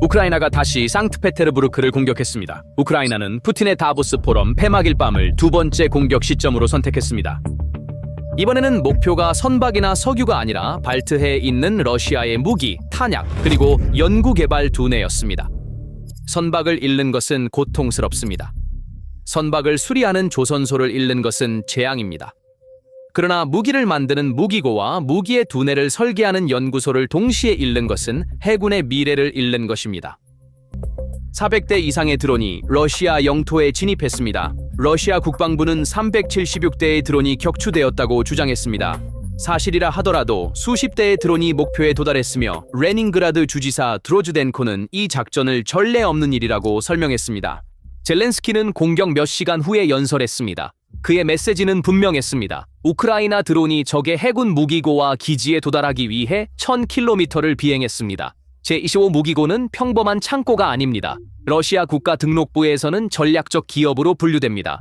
우크라이나가 다시 상트페테르부르크를 공격했습니다. 우크라이나는 푸틴의 다보스 포럼 폐막일 밤을 두 번째 공격 시점으로 선택했습니다. 이번에는 목표가 선박이나 석유가 아니라 발트해에 있는 러시아의 무기, 탄약, 그리고 연구개발 두뇌였습니다. 선박을 잃는 것은 고통스럽습니다. 선박을 수리하는 조선소를 잃는 것은 재앙입니다. 그러나 무기를 만드는 무기고와 무기의 두뇌를 설계하는 연구소를 동시에 잃는 것은 해군의 미래를 잃는 것입니다. 400대 이상의 드론이 러시아 영토에 진입했습니다. 러시아 국방부는 376대의 드론이 격추되었다고 주장했습니다. 사실이라 하더라도 수십 대의 드론이 목표에 도달했으며 레닌그라드 주지사 드로즈덴코는 이 작전을 전례 없는 일이라고 설명했습니다. 젤렌스키는 공격 몇 시간 후에 연설했습니다. 그의 메시지는 분명했습니다. 우크라이나 드론이 적의 해군 무기고와 기지에 도달하기 위해 1000km를 비행했습니다. 제25 무기고는 평범한 창고가 아닙니다. 러시아 국가 등록부에서는 전략적 기업으로 분류됩니다.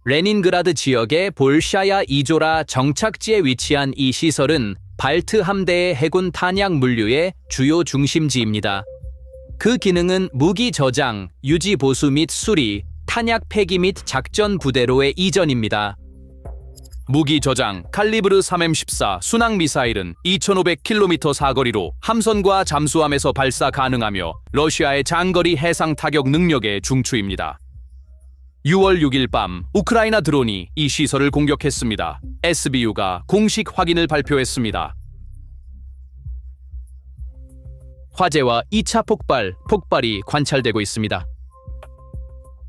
레닌그라드 지역의 볼샤야 이조라 정착지에 위치한 이 시설은 발트 함대의 해군 탄약 물류의 주요 중심지입니다. 그 기능은 무기 저장, 유지 보수 및 수리, 탄약 폐기 및 작전 부대로의 이전입니다. 무기 저장, 칼리브르 3M14 순항 미사일은 2500km 사거리로 함선과 잠수함에서 발사 가능하며 러시아의 장거리 해상 타격 능력의 중추입니다. 6월 6일 밤 우크라이나 드론이 이 시설을 공격했습니다. SBU가 공식 확인을 발표했습니다. 화재와 2차 폭발이 관찰되고 있습니다.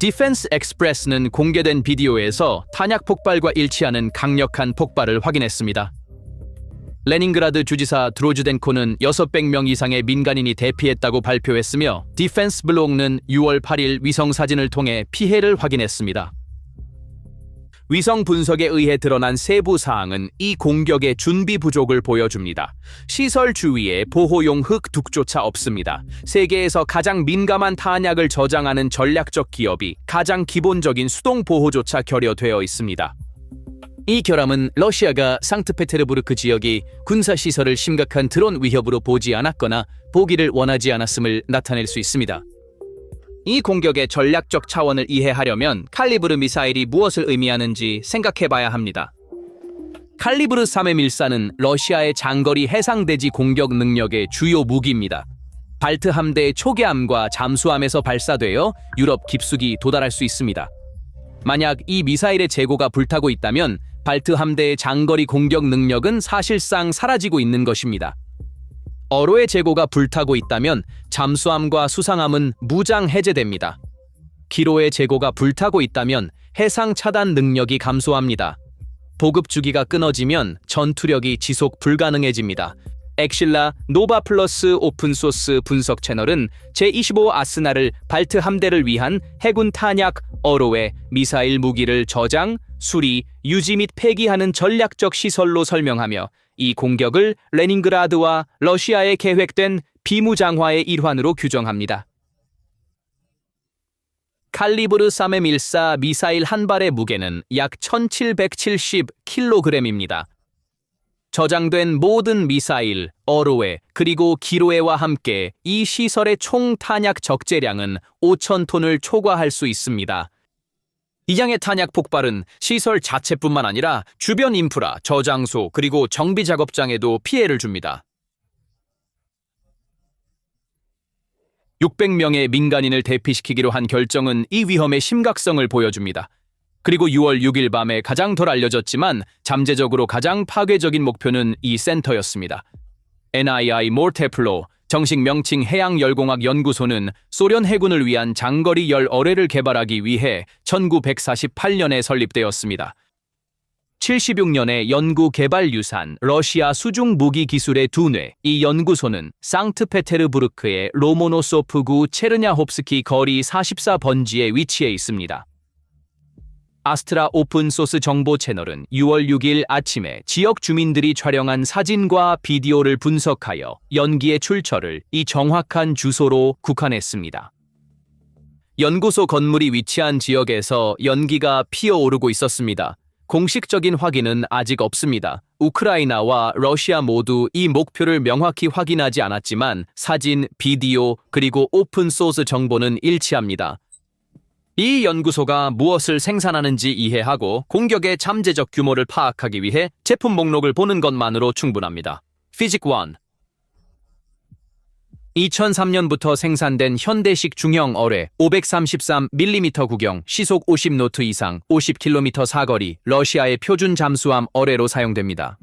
디펜스 엑스프레스는 공개된 비디오에서 탄약 폭발과 일치하는 강력한 폭발을 확인했습니다. 레닌그라드 주지사 드로즈덴코는 600명 이상의 민간인이 대피했다고 발표했으며 디펜스 블록는 6월 8일 위성 사진을 통해 피해를 확인했습니다. 위성 분석에 의해 드러난 세부 사항은 이 공격의 준비 부족을 보여줍니다. 시설 주위에 보호용 흙둑조차 없습니다. 세계에서 가장 민감한 탄약을 저장하는 전략적 기업이 가장 기본적인 수동 보호조차 결여되어 있습니다. 이 결함은 러시아가 상트페테르부르크 지역이 군사시설을 심각한 드론 위협으로 보지 않았거나 보기를 원하지 않았음을 나타낼 수 있습니다. 이 공격의 전략적 차원을 이해하려면 칼리브르 미사일이 무엇을 의미하는지 생각해봐야 합니다. 칼리브르 3M14는 러시아의 장거리 해상대지 공격 능력의 주요 무기입니다. 발트 함대의 초계함과 잠수함에서 발사되어 유럽 깊숙이 도달할 수 있습니다. 만약 이 미사일의 재고가 불타고 있다면 발트 함대의 장거리 공격 능력은 사실상 사라지고 있는 것입니다. 어로의 재고가 불타고 있다면 잠수함과 수상함은 무장 해제됩니다. 기로의 재고가 불타고 있다면 해상 차단 능력이 감소합니다. 보급 주기가 끊어지면 전투력이 지속 불가능해집니다. 엑실라 노바 플러스 오픈소스 분석 채널은 제25 아스날을 발트 함대를 위한 해군 탄약 어로의 미사일 무기를 저장, 수리, 유지 및 폐기하는 전략적 시설로 설명하며 이 공격을 레닌그라드와 러시아에 계획된 비무장화의 일환으로 규정합니다. 칼리브르 3M14 미사일 한 발의 무게는 약 1770kg입니다. 저장된 모든 미사일, 어로회, 그리고 기로회와 함께 이 시설의 총 탄약 적재량은 5,000톤을 초과할 수 있습니다. 이 양의 탄약 폭발은 시설 자체뿐만 아니라 주변 인프라, 저장소, 그리고 정비 작업장에도 피해를 줍니다. 600명의 민간인을 대피시키기로 한 결정은 이 위험의 심각성을 보여줍니다. 그리고 6월 6일 밤에 가장 덜 알려졌지만 잠재적으로 가장 파괴적인 목표는 이 센터였습니다. NII 모르테플로, 정식 명칭 해양열공학 연구소는 소련 해군을 위한 장거리 열 어뢰를 개발하기 위해 1948년에 설립되었습니다. 76년의 연구 개발 유산, 러시아 수중 무기 기술의 두뇌, 이 연구소는 상트페테르부르크의 로모노소프구 체르냐홉스키 거리 44번지에 위치해 있습니다. 아스트라 오픈소스 정보 채널은 6월 6일 아침에 지역 주민들이 촬영한 사진과 비디오를 분석하여 연기의 출처를 이 정확한 주소로 국한했습니다. 연구소 건물이 위치한 지역에서 연기가 피어오르고 있었습니다. 공식적인 확인은 아직 없습니다. 우크라이나와 러시아 모두 이 목표를 명확히 확인하지 않았지만 사진, 비디오, 그리고 오픈소스 정보는 일치합니다. 이 연구소가 무엇을 생산하는지 이해하고 공격의 잠재적 규모를 파악하기 위해 제품 목록을 보는 것만으로 충분합니다. 피직 1. 2003년부터 생산된 현대식 중형 어뢰 533mm 구경, 시속 50노트 이상, 50km 사거리, 러시아의 표준 잠수함 어뢰로 사용됩니다.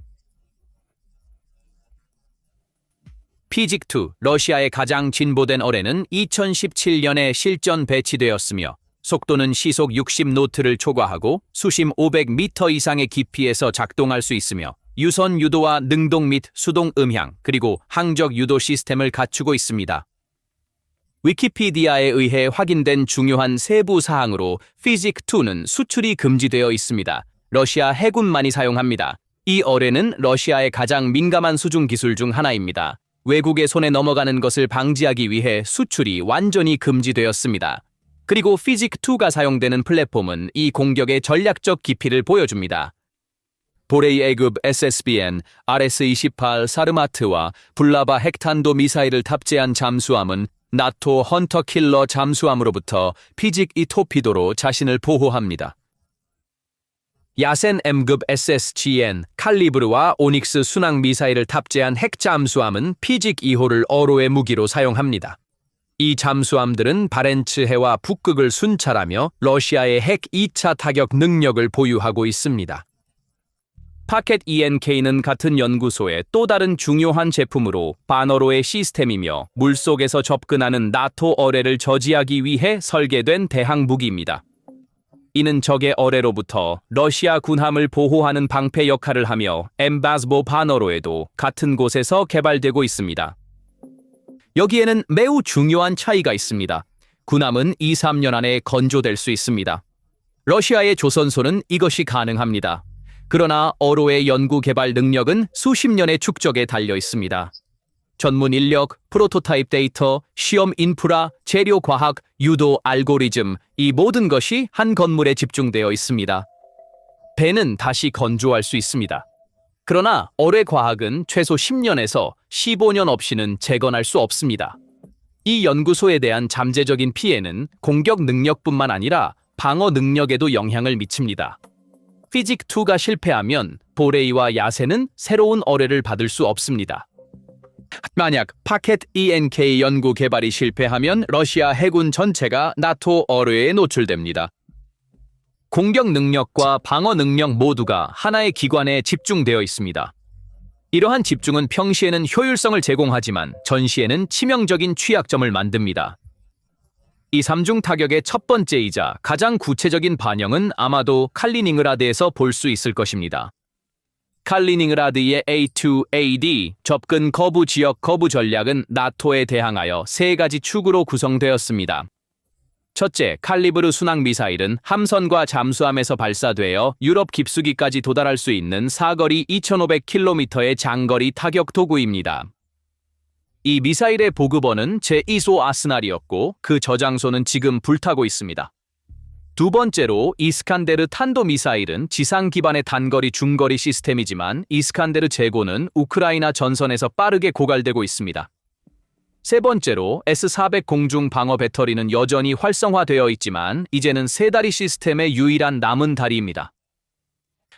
피직2, 러시아의 가장 진보된 어뢰는 2017년에 실전 배치되었으며 속도는 시속 60노트를 초과하고 수심 500m 이상의 깊이에서 작동할 수 있으며 유선 유도와 능동 및 수동 음향, 그리고 항적 유도 시스템을 갖추고 있습니다. 위키피디아에 의해 확인된 중요한 세부 사항으로 피직2는 수출이 금지되어 있습니다. 러시아 해군만이 사용합니다. 이 어뢰는 러시아의 가장 민감한 수중 기술 중 하나입니다. 외국의 손에 넘어가는 것을 방지하기 위해 수출이 완전히 금지되었습니다. 그리고 피직2가 사용되는 플랫폼은 이 공격의 전략적 깊이를 보여줍니다. 보레이 A급 SSBN, RS-28 사르마트와 불라바 핵탄도 미사일을 탑재한 잠수함은 나토 헌터킬러 잠수함으로부터 피직2 토피도로 자신을 보호합니다. 야센 M급 SSGN, 칼리브르와 오닉스 순항 미사일을 탑재한 핵 잠수함은 피직2호를 어로의 무기로 사용합니다. 이 잠수함들은 바렌츠해와 북극을 순찰하며 러시아의 핵 2차 타격 능력을 보유하고 있습니다. 파켓 ENK는 같은 연구소의 또 다른 중요한 제품으로 반어로의 시스템이며 물속에서 접근하는 나토 어뢰를 저지하기 위해 설계된 대항 무기입니다. 이는 적의 어뢰로부터 러시아 군함을 보호하는 방패 역할을 하며 엠바즈보 반어로에도 같은 곳에서 개발되고 있습니다. 여기에는 매우 중요한 차이가 있습니다. 군함은 2-3년 안에 건조될 수 있습니다. 러시아의 조선소는 이것이 가능합니다. 그러나 어로의 연구 개발 능력은 수십 년의 축적에 달려 있습니다. 전문 인력, 프로토타입 데이터, 시험 인프라, 재료 과학, 유도 알고리즘, 이 모든 것이 한 건물에 집중되어 있습니다. 배는 다시 건조할 수 있습니다. 그러나 어뢰 과학은 최소 10년에서 15년 없이는 재건할 수 없습니다. 이 연구소에 대한 잠재적인 피해는 공격 능력뿐만 아니라 방어 능력에도 영향을 미칩니다. 피직2가 실패하면 보레이와 야세는 새로운 어뢰를 받을 수 없습니다. 만약 파켓 ENK 연구 개발이 실패하면 러시아 해군 전체가 나토 어뢰에 노출됩니다. 공격 능력과 방어 능력 모두가 하나의 기관에 집중되어 있습니다. 이러한 집중은 평시에는 효율성을 제공하지만 전시에는 치명적인 취약점을 만듭니다. 이 3중 타격의 첫 번째이자 가장 구체적인 반영은 아마도 칼리닝그라드에서 볼 수 있을 것입니다. 칼리닝그라드의 A2AD 접근 거부 지역 거부 전략은 나토에 대항하여 세 가지 축으로 구성되었습니다. 첫째, 칼리브르 순항 미사일은 함선과 잠수함에서 발사되어 유럽 깊숙이까지 도달할 수 있는 사거리 2,500km의 장거리 타격 도구입니다. 이 미사일의 보급원은 제2소 아스날이었고 그 저장소는 지금 불타고 있습니다. 두 번째로 이스칸데르 탄도미사일은 지상 기반의 단거리 중거리 시스템이지만 이스칸데르 재고는 우크라이나 전선에서 빠르게 고갈되고 있습니다. 세 번째로 S-400 공중 방어 배터리는 여전히 활성화되어 있지만 이제는 세 다리 시스템의 유일한 남은 다리입니다.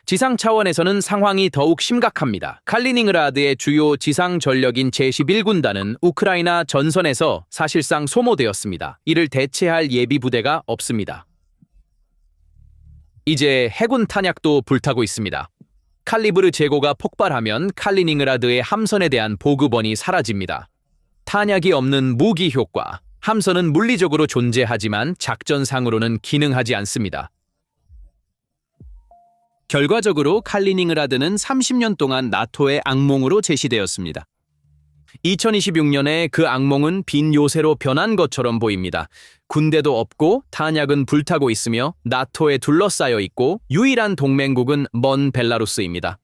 지상 차원에서는 상황이 더욱 심각합니다. 칼리닝그라드의 주요 지상 전력인 제11군단은 우크라이나 전선에서 사실상 소모되었습니다. 이를 대체할 예비 부대가 없습니다. 이제 해군 탄약도 불타고 있습니다. 칼리브르 재고가 폭발하면 칼리닝그라드의 함선에 대한 보급원이 사라집니다. 탄약이 없는 무기 효과. 함선은 물리적으로 존재하지만 작전상으로는 기능하지 않습니다. 결과적으로 칼리닝그라드는 30년 동안 나토의 악몽으로 제시되었습니다. 2026년에 그 악몽은 빈 요새로 변한 것처럼 보입니다. 군대도 없고 탄약은 불타고 있으며 나토에 둘러싸여 있고 유일한 동맹국은 먼 벨라루스입니다.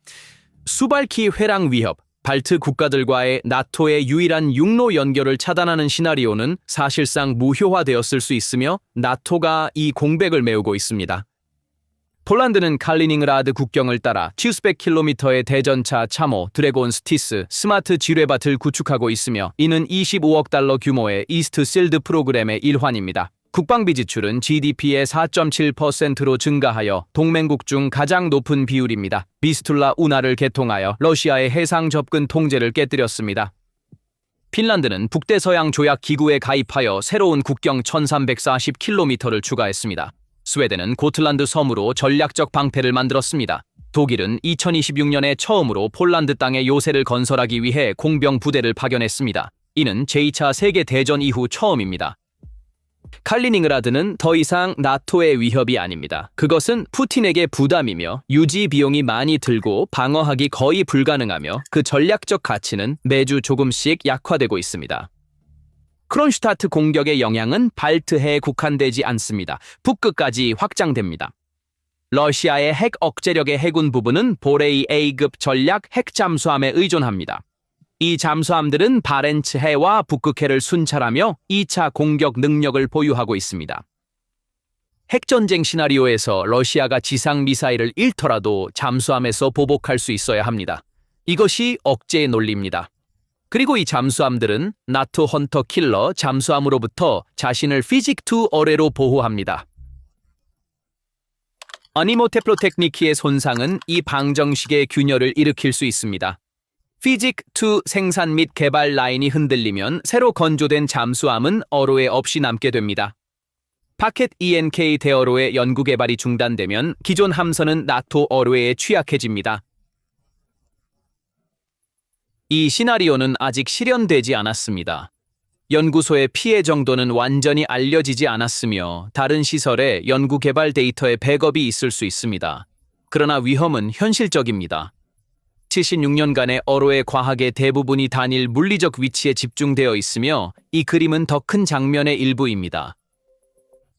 수발키 회랑 위협, 발트 국가들과의 나토의 유일한 육로 연결을 차단하는 시나리오는 사실상 무효화되었을 수 있으며 나토가 이 공백을 메우고 있습니다. 폴란드는 칼리닝라드 국경을 따라 700km의 대전차 참호 드래곤 스티스 스마트 지뢰밭을 구축하고 있으며 이는 25억 달러 규모의 이스트 실드 프로그램의 일환입니다. 국방비 지출은 GDP의 4.7%로 증가하여 동맹국 중 가장 높은 비율입니다. 비스툴라 운하를 개통하여 러시아의 해상 접근 통제를 깨뜨렸습니다. 핀란드는 북대서양 조약 기구에 가입하여 새로운 국경 1340km를 추가했습니다. 스웨덴은 고틀란드 섬으로 전략적 방패를 만들었습니다. 독일은 2026년에 처음으로 폴란드 땅에 요새를 건설하기 위해 공병 부대를 파견했습니다. 이는 제2차 세계대전 이후 처음입니다. 칼리닝라드는 더 이상 나토의 위협이 아닙니다. 그것은 푸틴에게 부담이며 유지 비용이 많이 들고 방어하기 거의 불가능하며 그 전략적 가치는 매주 조금씩 약화되고 있습니다. 크론슈타트 공격의 영향은 발트해에 국한되지 않습니다. 북극까지 확장됩니다. 러시아의 핵 억제력의 해군 부분은 보레이 A급 전략 핵 잠수함에 의존합니다. 이 잠수함들은 바렌츠해와 북극해를 순찰하며 2차 공격 능력을 보유하고 있습니다. 핵전쟁 시나리오에서 러시아가 지상 미사일을 잃더라도 잠수함에서 보복할 수 있어야 합니다. 이것이 억제의 논리입니다. 그리고 이 잠수함들은 나토 헌터 킬러 잠수함으로부터 자신을 피직2 어뢰로 보호합니다. 아니모테플로 테크니키의 손상은 이 방정식의 균열을 일으킬 수 있습니다. 피직2 생산 및 개발 라인이 흔들리면 새로 건조된 잠수함은 어로에 없이 남게 됩니다. 파켓 ENK 대어로의 연구 개발이 중단되면 기존 함선은 나토 어로에 취약해집니다. 이 시나리오는 아직 실현되지 않았습니다. 연구소의 피해 정도는 완전히 알려지지 않았으며 다른 시설에 연구 개발 데이터의 백업이 있을 수 있습니다. 그러나 위험은 현실적입니다. 76년간의 어로의 과학의 대부분이 단일 물리적 위치에 집중되어 있으며 이 그림은 더 큰 장면의 일부입니다.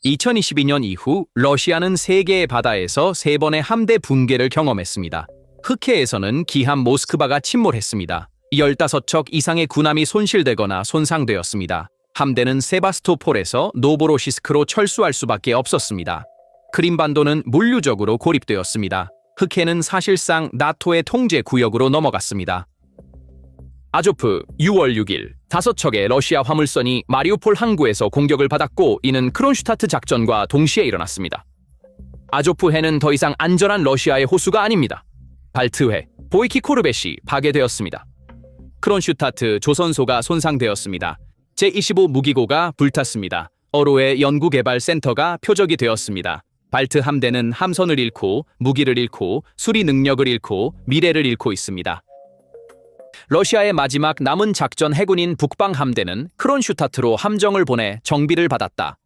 2022년 이후 러시아는 세계의 바다에서 3번의 함대 붕괴를 경험했습니다. 흑해에서는 기함 모스크바가 침몰했습니다. 15척 이상의 군함이 손실되거나 손상되었습니다. 함대는 세바스토폴에서 노보로시스크로 철수할 수밖에 없었습니다. 크림반도는 물류적으로 고립되었습니다. 흑해는 사실상 나토의 통제 구역으로 넘어갔습니다. 아조프 6월 6일 5척의 러시아 화물선이 마리우폴 항구에서 공격을 받았고 이는 크론슈타트 작전과 동시에 일어났습니다. 아조프해는 더 이상 안전한 러시아의 호수가 아닙니다. 발트해, 보이키코르벳이 파괴되었습니다. 크론슈타트 조선소가 손상되었습니다. 제25 무기고가 불탔습니다. 어로의 연구개발센터가 표적이 되었습니다. 발트 함대는 함선을 잃고 무기를 잃고 수리 능력을 잃고 미래를 잃고 있습니다. 러시아의 마지막 남은 작전 해군인 북방 함대는 크론슈타트로 함정을 보내 정비를 받았다.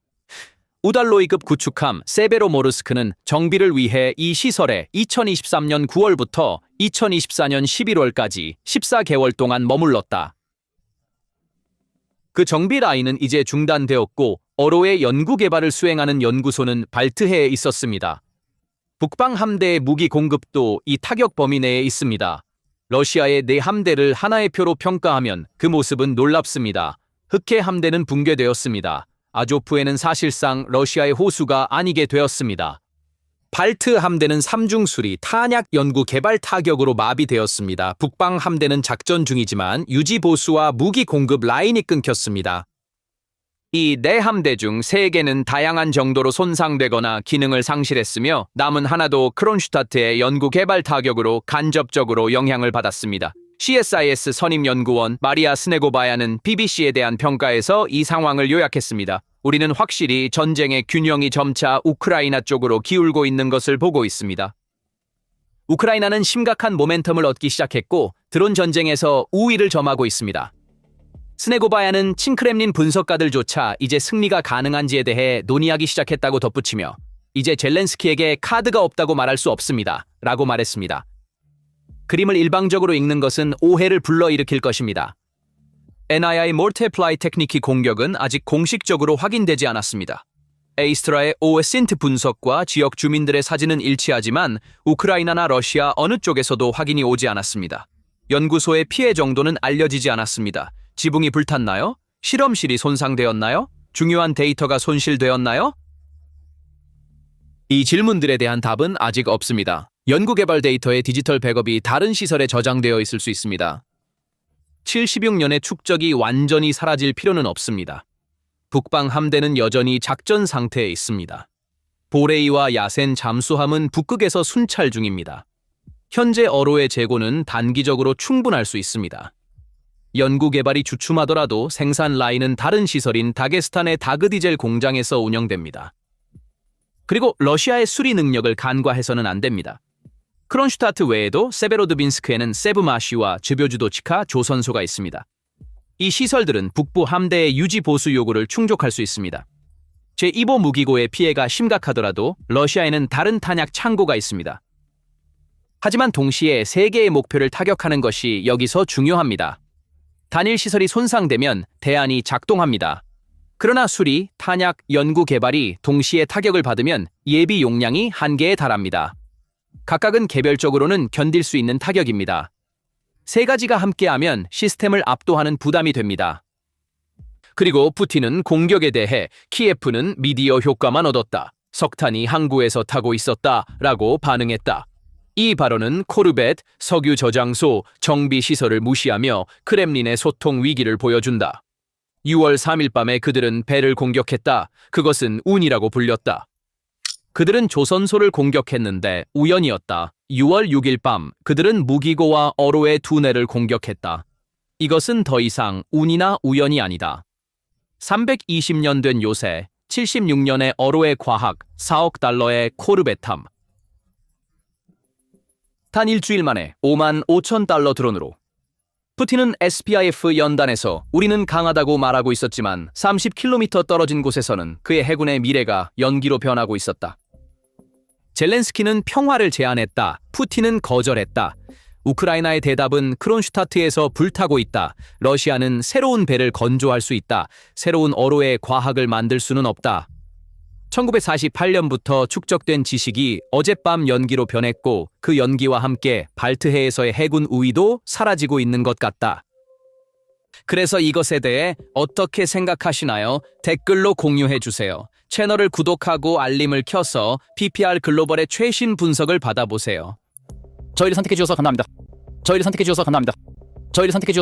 우달로이급 구축함 세베로모르스크는 정비를 위해 이 시설에 2023년 9월부터 2024년 11월까지 14개월 동안 머물렀다. 그 정비 라인은 이제 중단되었고 어로의 연구 개발을 수행하는 연구소는 발트해에 있었습니다. 북방 함대의 무기 공급도 이 타격 범위 내에 있습니다. 러시아의 4함대를 하나의 표로 평가하면 그 모습은 놀랍습니다. 흑해 함대는 붕괴되었습니다. 아조프에는 사실상 러시아의 호수가 아니게 되었습니다. 발트 함대는 삼중수리, 탄약 연구 개발 타격으로 마비되었습니다. 북방 함대는 작전 중이지만 유지 보수와 무기 공급 라인이 끊겼습니다. 이 4함대 중 3개는 다양한 정도로 손상되거나 기능을 상실했으며 남은 하나도 크론슈타트의 연구 개발 타격으로 간접적으로 영향을 받았습니다. CSIS 선임연구원 마리아 스네고바야는 BBC에 대한 평가에서 이 상황을 요약했습니다. 우리는 확실히 전쟁의 균형이 점차 우크라이나 쪽으로 기울고 있는 것을 보고 있습니다. 우크라이나는 심각한 모멘텀을 얻기 시작했고 드론 전쟁에서 우위를 점하고 있습니다. 스네고바야는 친크렘린 분석가들조차 이제 승리가 가능한지에 대해 논의하기 시작했다고 덧붙이며 이제 젤렌스키에게 카드가 없다고 말할 수 없습니다. 라고 말했습니다. 그림을 일방적으로 읽는 것은 오해를 불러일으킬 것입니다. NII 몰테플라이 테크니키 공격은 아직 공식적으로 확인되지 않았습니다. 에이스트라의 오에신트 분석과 지역 주민들의 사진은 일치하지만 우크라이나나 러시아 어느 쪽에서도 확인이 오지 않았습니다. 연구소의 피해 정도는 알려지지 않았습니다. 지붕이 불탔나요? 실험실이 손상되었나요? 중요한 데이터가 손실되었나요? 이 질문들에 대한 답은 아직 없습니다. 연구개발 데이터의 디지털 백업이 다른 시설에 저장되어 있을 수 있습니다. 76년의 축적이 완전히 사라질 필요는 없습니다. 북방 함대는 여전히 작전 상태에 있습니다. 보레이와 야센 잠수함은 북극에서 순찰 중입니다. 현재 어로의 재고는 단기적으로 충분할 수 있습니다. 연구개발이 주춤하더라도 생산 라인은 다른 시설인 다게스탄의 다그디젤 공장에서 운영됩니다. 그리고 러시아의 수리 능력을 간과해서는 안 됩니다. 크론슈타트 외에도 세베로드빈스크에는 세브마시와 즈벼주도치카 조선소가 있습니다. 이 시설들은 북부 함대의 유지 보수 요구를 충족할 수 있습니다. 제2보 무기고의 피해가 심각하더라도 러시아에는 다른 탄약 창고가 있습니다. 하지만 동시에 세 개의 목표를 타격하는 것이 여기서 중요합니다. 단일 시설이 손상되면 대안이 작동합니다. 그러나 수리, 탄약, 연구 개발이 동시에 타격을 받으면 예비 용량이 한계에 달합니다. 각각은 개별적으로는 견딜 수 있는 타격입니다. 세 가지가 함께하면 시스템을 압도하는 부담이 됩니다. 그리고 푸틴은 공격에 대해 키예프는 미디어 효과만 얻었다. 석탄이 항구에서 타고 있었다. 라고 반응했다. 이 발언은 코르벳, 석유 저장소, 정비 시설을 무시하며 크렘린의 소통 위기를 보여준다. 6월 3일 밤에 그들은 배를 공격했다. 그것은 운이라고 불렸다. 그들은 조선소를 공격했는데 우연이었다. 6월 6일 밤 그들은 무기고와 어로의 두뇌를 공격했다. 이것은 더 이상 운이나 우연이 아니다. 320년 된 요새 76년의 어로의 과학 4억 달러의 코르벳함. 단 일주일 만에 5만 5천 달러 드론으로. 푸틴은 SPIF 연단에서 우리는 강하다고 말하고 있었지만 30km 떨어진 곳에서는 그의 해군의 미래가 연기로 변하고 있었다. 젤렌스키는 평화를 제안했다. 푸틴은 거절했다. 우크라이나의 대답은 크론슈타트에서 불타고 있다. 러시아는 새로운 배를 건조할 수 있다. 새로운 어로의 과학을 만들 수는 없다. 1948년부터 축적된 지식이 어젯밤 연기로 변했고 그 연기와 함께 발트해에서의 해군 우위도 사라지고 있는 것 같다. 그래서 이것에 대해 어떻게 생각하시나요? 댓글로 공유해 주세요. 채널을 구독하고 알림을 켜서 PPR 글로벌의 최신 분석을 받아보세요. 저희를 선택해 주셔서 감사합니다. 저희를 선택해 주셔서 감사합니다. 저희를 선택해 주셔서